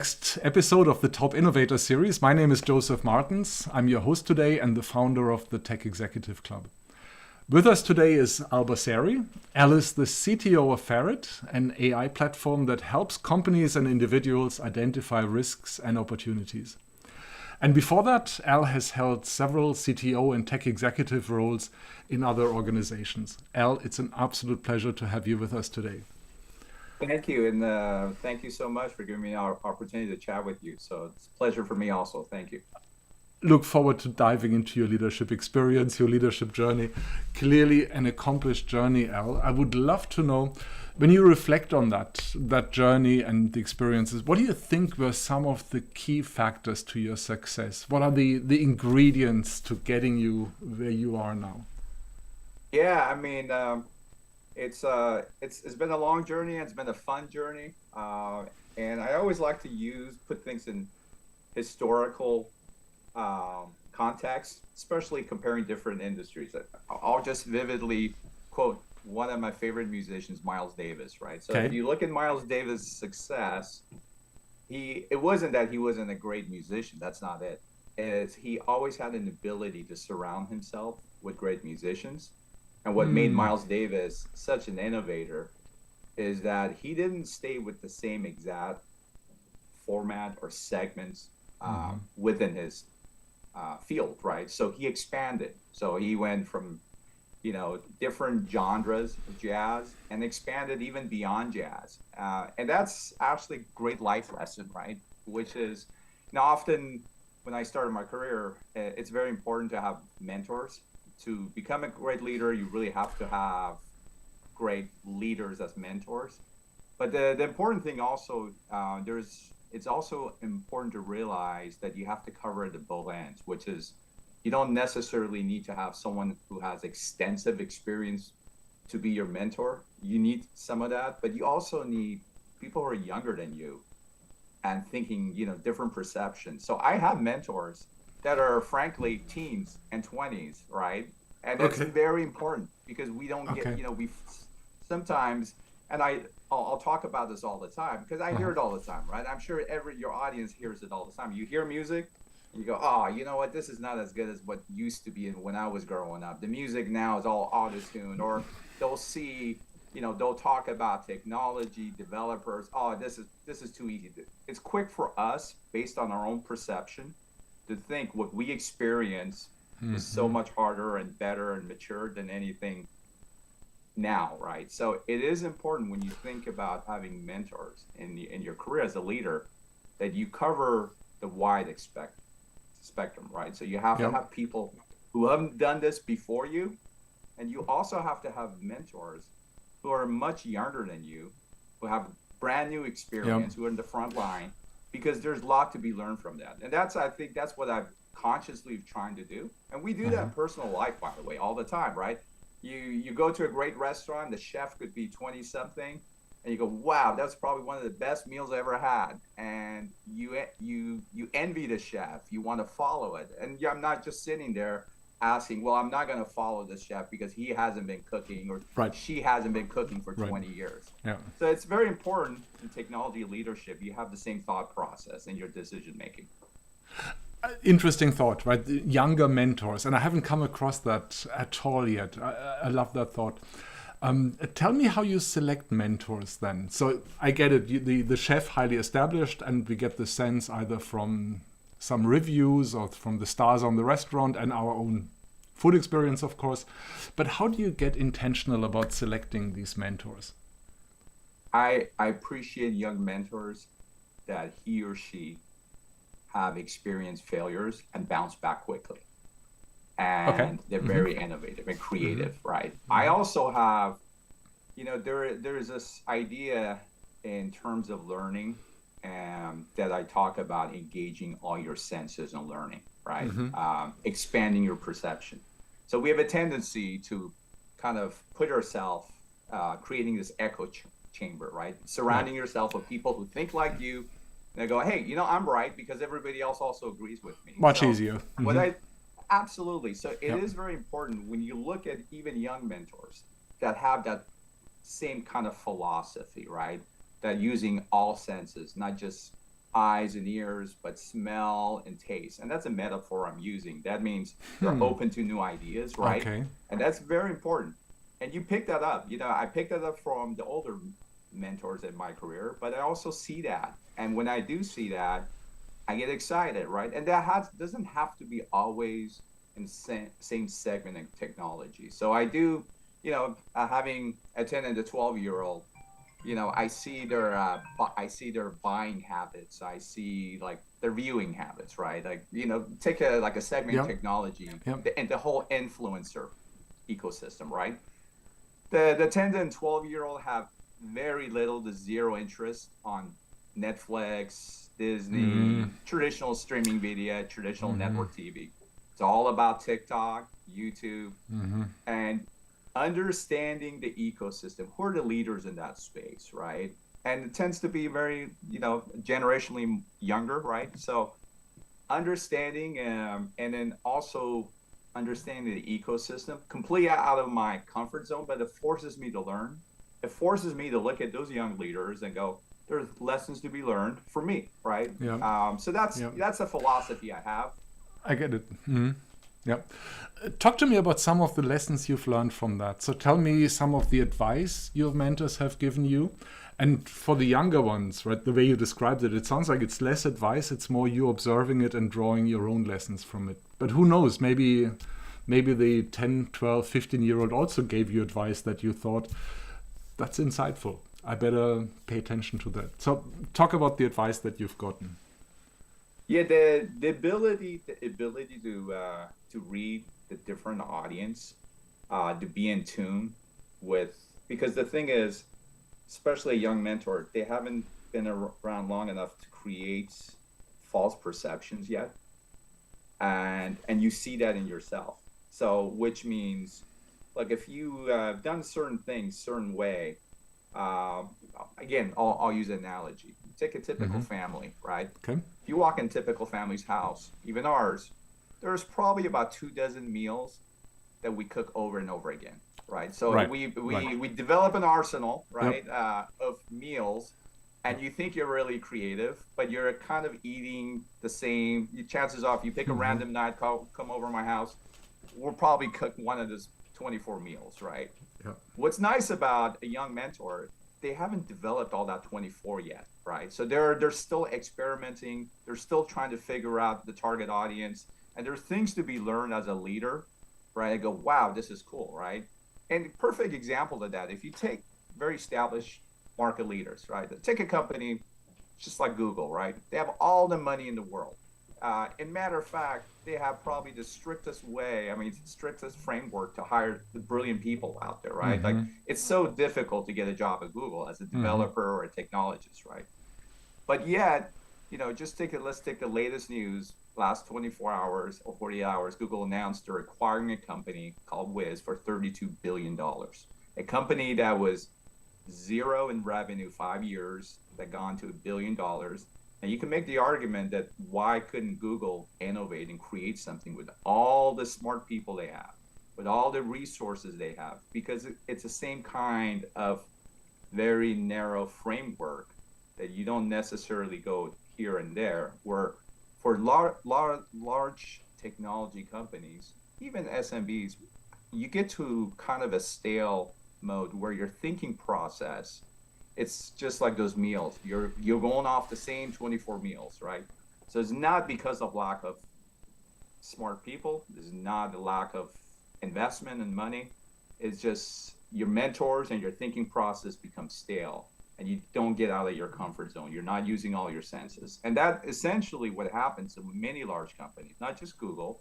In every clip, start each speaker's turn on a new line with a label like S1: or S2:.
S1: Next episode of the Top Innovator series. My name is Joseph Martens. I'm your host today and the founder of the Tech Executive Club. With us today is Al Basseri. Al is the CTO of Ferret, an AI platform that helps companies and individuals identify risks and opportunities. And before that, Al has held several CTO and tech executive roles in other organizations. Al, it's an absolute pleasure to have you with us today.
S2: Thank you, and thank you so much for giving me our opportunity to chat with you. So it's a pleasure for me also. Thank you.
S1: Look forward to diving into your leadership experience, your leadership journey. Clearly an accomplished journey, Al. I would love to know, when you reflect on that journey and the experiences, what do you think were some of the key factors to your success? What are the ingredients to getting you where you are now?
S2: Yeah, I mean, it's been a long journey and it's been a fun journey. And I always like to put things in historical context, especially comparing different industries. I'll just vividly quote one of my favorite musicians, Miles Davis, right? So if you look at Miles Davis' success, it wasn't that he wasn't a great musician. That's not it. He always had an ability to surround himself with great musicians. And what made Miles Davis such an innovator is that he didn't stay with the same exact format or segments within his field, right? So he expanded. So he went from, different genres of jazz and expanded even beyond jazz. And that's actually a great life lesson, right? Which is, often when I started my career, it's very important to have mentors. To become a great leader, you really have to have great leaders as mentors. But the important thing also, it's also important to realize that you have to cover it at both ends, which is you don't necessarily need to have someone who has extensive experience to be your mentor. You need some of that, but you also need people who are younger than you and thinking, different perceptions. So I have mentors that are frankly teens and 20s, right? And that's very important because we don't get, we sometimes, and I'll talk about this all the time because I hear it all the time, right? I'm sure your audience hears it all the time. You hear music and you go, oh, you know what? This is not as good as what used to be when I was growing up. The music now is all auto-tuned, or they'll see, they'll talk about technology, developers. Oh, this is too easy. It's quick for us based on our own perception to think what we experience is so much harder and better and mature than anything now, right? So it is important when you think about having mentors in your career as a leader that you cover the wide spectrum, right? So you have to have people who haven't done this before you, and you also have to have mentors who are much younger than you, who have brand new experience, who are in the front line, because there's a lot to be learned from that. And I think that's what I've consciously trying to do. And we do that in personal life, by the way, all the time, right? You go to a great restaurant, the chef could be 20 something, and you go, wow, that's probably one of the best meals I ever had. And you envy the chef, you want to follow it. And I'm not just sitting there asking, well, I'm not going to follow this chef because he hasn't been cooking or she hasn't been cooking for 20 years. So it's very important in technology leadership. You have the same thought process in your decision making.
S1: Interesting thought, right? The younger mentors, and I haven't come across that at all yet. I love that thought. Tell me how you select mentors then. So I get it, the chef highly established, and we get the sense either from some reviews or from the stars on the restaurant and our own food experience, of course. But how do you get intentional about selecting these mentors?
S2: I appreciate young mentors that he or she have experienced failures and bounce back quickly. And they're very innovative and creative, right? I also have, there's this idea in terms of learning that I talk about engaging all your senses and learning, right? Expanding your perception. So we have a tendency to kind of put ourselves, creating this echo chamber, right? Surrounding yourself with people who think like you. And I go, hey, I'm right because everybody else also agrees with me.
S1: Much easier.
S2: Absolutely. So it is very important when you look at even young mentors that have that same kind of philosophy, right? That using all senses, not just eyes and ears, but smell and taste. And that's a metaphor I'm using. That means they're open to new ideas, right?
S1: Okay.
S2: And that's very important. And you pick that up. I picked that up from the older mentors in my career, but I also see that. And when I do see that, I get excited, right? And that doesn't have to be always in same segment of technology. So I do, having attended a 12-year-old, I see their buying habits. I see like their viewing habits, right? Like, take a segment of technology and the whole influencer ecosystem, right? The 10 and 12-year-old have very little to zero interest on Netflix, Disney, traditional streaming video, traditional network TV. It's all about TikTok, YouTube, and understanding the ecosystem. Who are the leaders in that space, right? And it tends to be very, generationally younger, right? So understanding and then also understanding the ecosystem completely out of my comfort zone, but it forces me to learn. It forces me to look at those young leaders and go, there's lessons to be learned for me, right?
S1: Yeah.
S2: So that's a philosophy I have.
S1: I get it. Yeah. Talk to me about some of the lessons you've learned from that. So tell me some of the advice your mentors have given you. And for the younger ones, right, the way you described it, it sounds like it's less advice. It's more you observing it and drawing your own lessons from it. But who knows, maybe the 10, 12, 15-year-old also gave you advice that you thought, that's insightful. I better pay attention to that. So talk about the advice that you've gotten.
S2: Yeah, the ability to read the different audience, to be in tune with, because the thing is, especially a young mentor, they haven't been around long enough to create false perceptions yet, and you see that in yourself. So which means, like, if you have done certain things certain way, again, I'll use an analogy. Take a typical family, right?
S1: Okay.
S2: If you walk in a typical family's house, even ours, there's probably about 24 meals that we cook over and over again, right? So we develop an arsenal, right, of meals, and you think you're really creative, but you're kind of eating the same. Chances are, if you pick a random night, come over to my house, we'll probably cook one of those 24 meals, right?
S1: Yeah.
S2: What's nice about a young mentor, they haven't developed all that 24 yet, right? So they're still experimenting. They're still trying to figure out the target audience. And there's things to be learned as a leader, right? I go, wow, this is cool, right? And perfect example of that, if you take very established market leaders, right? Take a company just like Google, right? They have all the money in the world. In matter of fact, they have probably the strictest strictest framework to hire the brilliant people out there, right? Like, it's so difficult to get a job at Google as a developer or a technologist, right? But yet, let's take the latest news, last 24 hours or 48 hours, Google announced they're acquiring a company called Wiz for $32 billion. A company that was zero in revenue 5 years, that gone to $1 billion. And you can make the argument that why couldn't Google innovate and create something with all the smart people they have, with all the resources they have? Because it's the same kind of very narrow framework that you don't necessarily go here and there, where for large technology companies, even SMBs, you get to kind of a stale mode where your thinking process, it's just like those meals. You're going off the same 24 meals, right? So it's not because of lack of smart people. It's not a lack of investment and money. It's just your mentors and your thinking process becomes stale, and you don't get out of your comfort zone. You're not using all your senses. And that essentially what happens in many large companies, not just Google.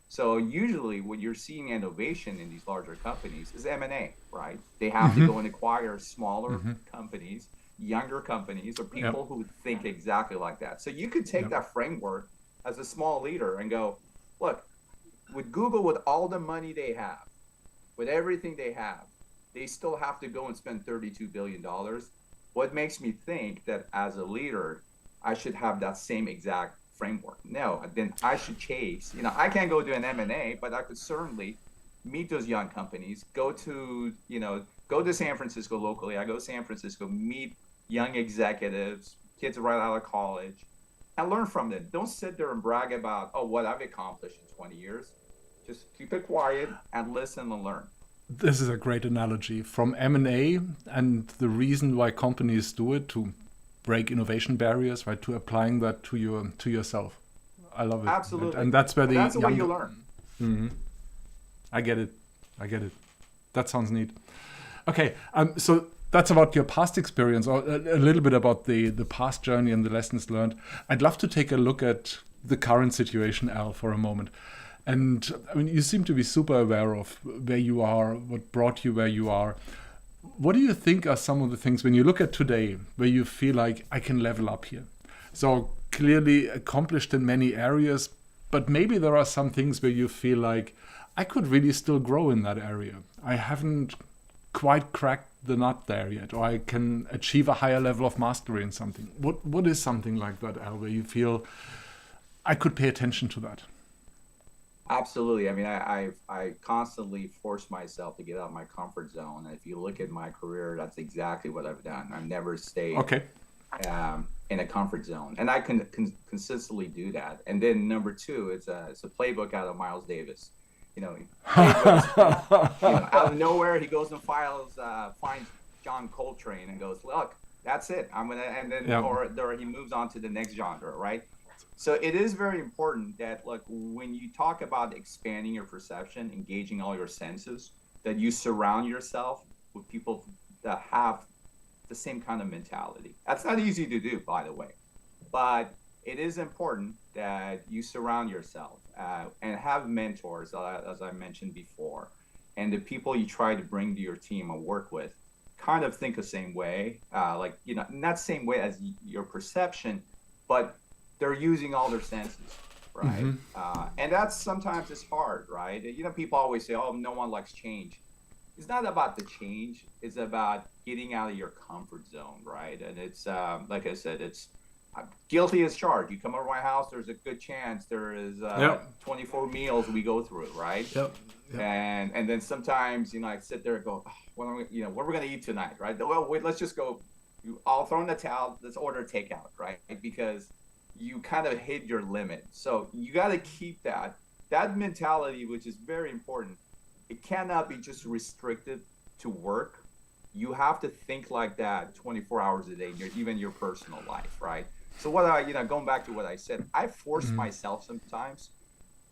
S2: So usually when you're seeing innovation in these larger companies is M&A, right? They have to go and acquire smaller companies, younger companies, or people who think exactly like that. So you could take that framework as a small leader and go, look, with Google, with all the money they have, with everything they have, they still have to go and spend $32 billion. What makes me think that as a leader, I should have that same exact framework? No, then I should chase. I can't go do an M&A, but I could certainly meet those young companies, go to San Francisco locally. I go to San Francisco, meet young executives, kids right out of college, and learn from them. Don't sit there and brag about, oh, what I've accomplished in 20 years. Just keep it quiet and listen and learn.
S1: This is a great analogy from M&A and the reason why companies do it to break innovation barriers, right? To applying that to yourself. I love it.
S2: Absolutely.
S1: And that's where
S2: that's the way you learn.
S1: Mm-hmm. I get it. That sounds neat. Okay, so that's about your past experience, or a little bit about the past journey and the lessons learned. I'd love to take a look at the current situation, Al, for a moment. And I mean, you seem to be super aware of where you are, what brought you where you are. What do you think are some of the things when you look at today where you feel like I can level up here? So clearly accomplished in many areas, but maybe there are some things where you feel like I could really still grow in that area. I haven't quite cracked the nut there yet, or I can achieve a higher level of mastery in something. What is something like that, Al, where you feel I could pay attention to that?
S2: Absolutely. I mean, I constantly force myself to get out of my comfort zone. And if you look at my career, that's exactly what I've done. I've never stayed in a comfort zone, and I can consistently do that. And then number two, it's a playbook out of Miles Davis. Out of nowhere, he goes and finds John Coltrane and goes, look, that's it. I'm gonna, and then or he moves on to the next genre, right? So it is very important that, look, when you talk about expanding your perception, engaging all your senses, that you surround yourself with people that have the same kind of mentality. That's not easy to do, by the way, but it is important that you surround yourself and have mentors, as I mentioned before, and the people you try to bring to your team or work with kind of think the same way, not same way as your perception, but they're using all their senses, right? Mm-hmm. And that's sometimes it's hard, right? People always say, oh, no one likes change. It's not about the change. It's about getting out of your comfort zone, right? And it's, like I said, it's guilty as charged. You come over my house, there's a good chance there is 24 meals we go through, right? Yep. And then sometimes, I sit there and go, oh, what are we going to eat tonight, right? Well, wait, let's just go. I'll throw in the towel. Let's order takeout, right? Because you kind of hit your limit. So you got to keep that mentality, which is very important. It cannot be just restricted to work. You have to think like that 24 hours a day, even your personal life, right? So going back to what I said, I force myself sometimes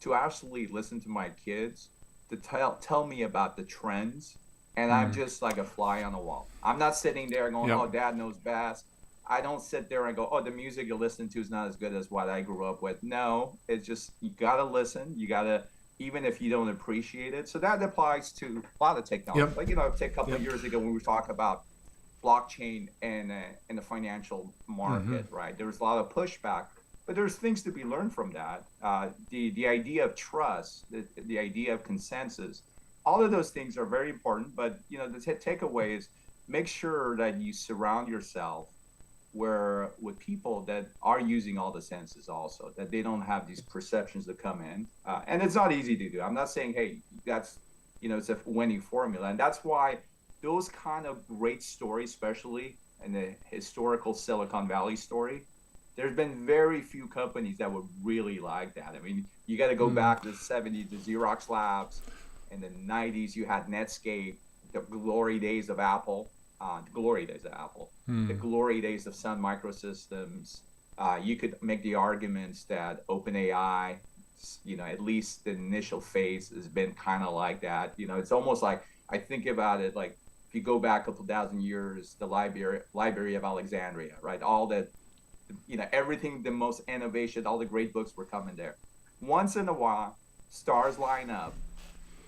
S2: to actually listen to my kids to tell me about the trends. And I'm just like a fly on the wall. I'm not sitting there going, oh, dad knows best. I don't sit there and go, oh, the music you listen to is not as good as what I grew up with. No, it's just, you got to listen. You got to, even if you don't appreciate it. So that applies to a lot of technology. Like, take a couple of years ago when we were talking about blockchain and in the financial market, right? There was a lot of pushback, but there's things to be learned from that. The idea of trust, the idea of consensus, all of those things are very important. But, the takeaway is make sure that you surround yourself with people that are using all the senses also, that they don't have these perceptions that come in. And it's not easy to do. I'm not saying, hey, that's, it's a winning formula. And that's why those kind of great stories, especially in the historical Silicon Valley story, there's been very few companies that would really like that. I mean, you got to go back to the 70s, the Xerox Labs. In the 90s, you had Netscape, the glory days of Apple. The glory days of Sun Microsystems. You could make the arguments that OpenAI, at least the initial phase has been kind of like that. It's almost like, I think about it like, if you go back a couple thousand years, the Library of Alexandria, right? All that, everything, the most innovation, all the great books were coming there. Once in a while, stars line up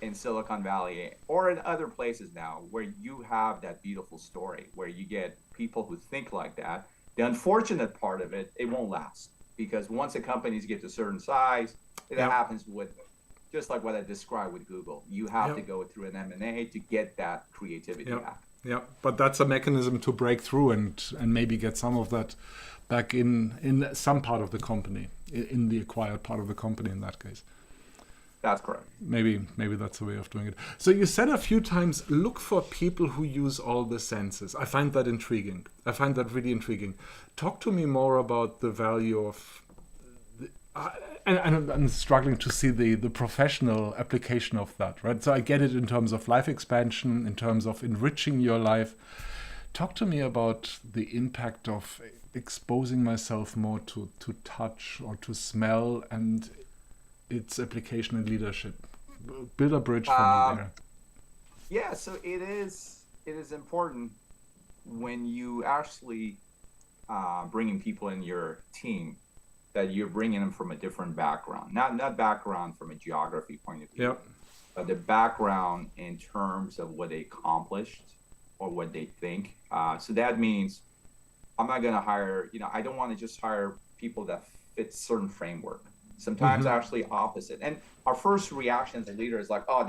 S2: in Silicon Valley or in other places now where you have that beautiful story, where you get people who think like that. The unfortunate part of it, it won't last, because once the companies get to a certain size, it happens with, just like what I described with Google. You have to go through an M&A to get that creativity back.
S1: Yeah, but that's a mechanism to break through and maybe get some of that back in some part of the company, in the acquired part of the company in that case.
S2: That's correct.
S1: Maybe that's the way of doing it. So you said a few times, look for people who use all the senses. I find that intriguing. I find that really intriguing. Talk to me more about the value of And I'm struggling to see the professional application of that, right? So I get it in terms of life expansion, in terms of enriching your life. Talk to me about the impact of exposing myself more to touch or to smell and its application in leadership. Build a bridge for me there.
S2: Yeah, so it is important when you actually bringing people in your team that you're bringing them from a different background, not background from a geography point of view, but the background in terms of what they accomplished or what they think. So that means I'm not going to hire, I don't want to just hire people that fit certain framework. Sometimes actually opposite. And our first reaction as a leader is like, oh,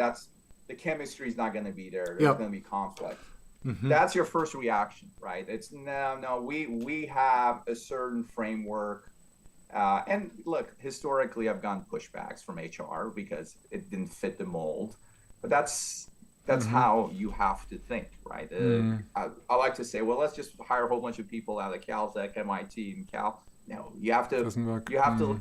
S2: the chemistry is not going to be there. There's going to be conflict. That's your first reaction, right? It's no, we have a certain framework. And look, historically, I've gotten pushbacks from HR because it didn't fit the mold. But that's how you have to think, right? I like to say, well, let's just hire a whole bunch of people out of Caltech, MIT, and Cal. No, you have to.
S1: Doesn't work.
S2: You have to.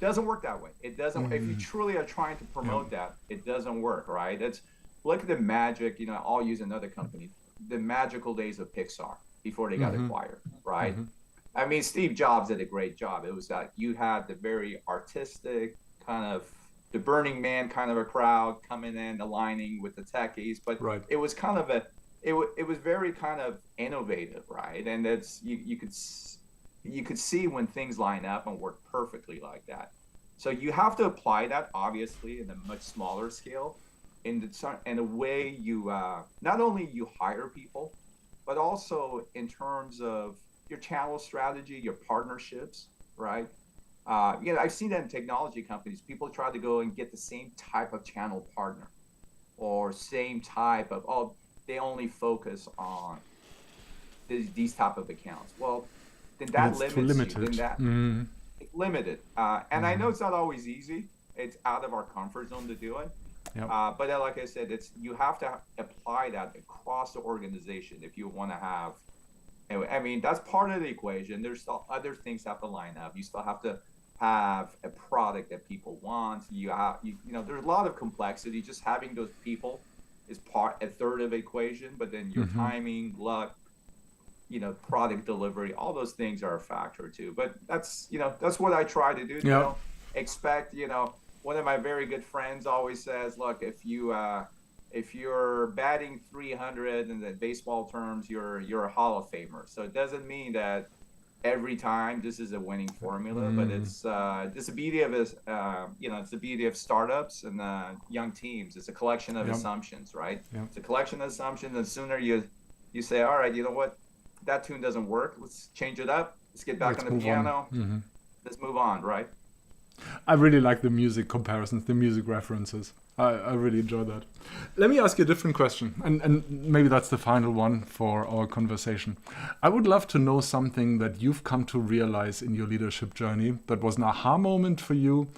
S2: It doesn't work that way. It doesn't. If you truly are trying to promote that, it doesn't work, right? Look at the magic. I'll use another company. The magical days of Pixar before they got acquired, right? I mean, Steve Jobs did a great job. It was that you had the very artistic kind of the Burning Man kind of a crowd coming in, aligning with the techies, but it was kind of it was very kind of innovative, right? And it's you could see when things line up and work perfectly like that. So you have to apply that obviously in a much smaller scale, in a way you not only you hire people, but also in terms of your channel strategy, your partnerships, right? I've seen that in technology companies. People try to go and get the same type of channel partner or same type of, they only focus on these type of accounts. Well, then that limits you. Then that limited. And I know it's not always easy. It's out of our comfort zone to do it. But like I said, you have to apply that across the organization if you want to have. I mean, that's part of the equation. There's still other things have to line up. You still have to have a product that people want. There's a lot of complexity. Just having those people is a third of the equation, but then your timing, luck, product delivery, all those things are a factor too. But that's what I try to do. Don't expect, one of my very good friends always says, look, if you're batting 300 in the baseball terms, you're a Hall of Famer. So it doesn't mean that every time this is a winning formula, but it's the beauty of it. It's the beauty of startups and young teams. It's a collection of assumptions, right? It's a collection of assumptions. And the sooner you say, all right, you know what, that tune doesn't work. Let's change it up. Let's get back on the piano. Let's move on, right?
S1: I really like the music comparisons, the music references. I really enjoy that. Let me ask you a different question, and maybe that's the final one for our conversation. I would love to know something that you've come to realize in your leadership journey that was an aha moment for you,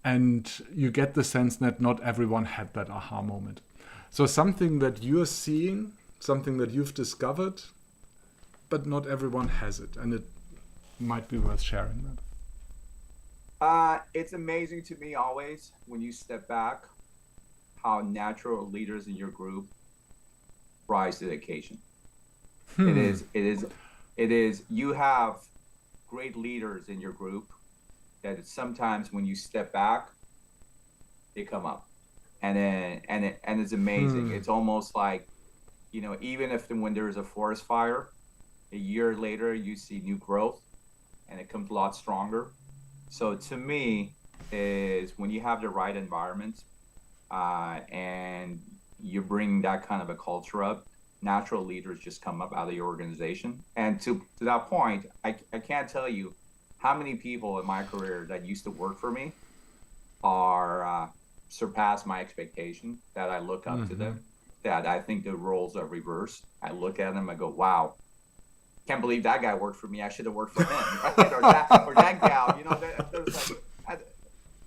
S1: and you get the sense that not everyone had that aha moment. So something that you're seeing, something that you've discovered, but not everyone has it, and it might be worth sharing that.
S2: It's amazing to me always when you step back how natural leaders in your group rise to the occasion. It is. You have great leaders in your group that sometimes when you step back, they come up, and it's amazing. It's almost like, even when there's a forest fire, a year later you see new growth, and it comes a lot stronger. So to me, is when you have the right environment. And you bring that kind of a culture up, natural leaders just come up out of your organization. And to that point, I can't tell you how many people in my career that used to work for me are surpass my expectation, that I look up to them, that I think the roles are reversed. I look at them, I go, wow, can't believe that guy worked for me. I should have worked for him, right? or that gal,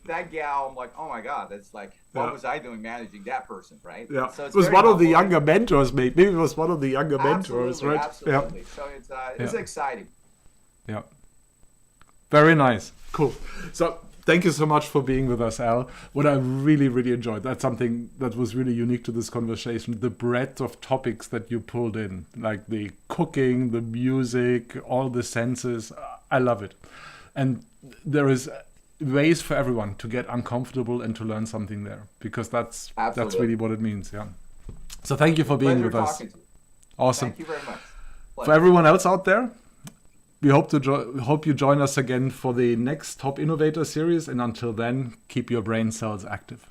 S2: that gal, I'm like, oh my God, that's like, what was I doing managing that person, right?
S1: Yeah,
S2: so
S1: it was one of the younger mentors, maybe it was one of the younger mentors, right?
S2: Absolutely. So it's exciting.
S1: Yeah. Very nice. Cool. So Thank you so much for being with us, Al. What I really, really enjoyed, that's something that was really unique to this conversation, the breadth of topics that you pulled in, like the cooking, the music, all the senses. I love it. And there is ways for everyone to get uncomfortable and to learn something there, because that's really what it means. Yeah. So thank you for being with us. Awesome.
S2: Thank you very much.
S1: For everyone else out there, we hope you join us again for the next Top Innovator series. And until then, keep your brain cells active.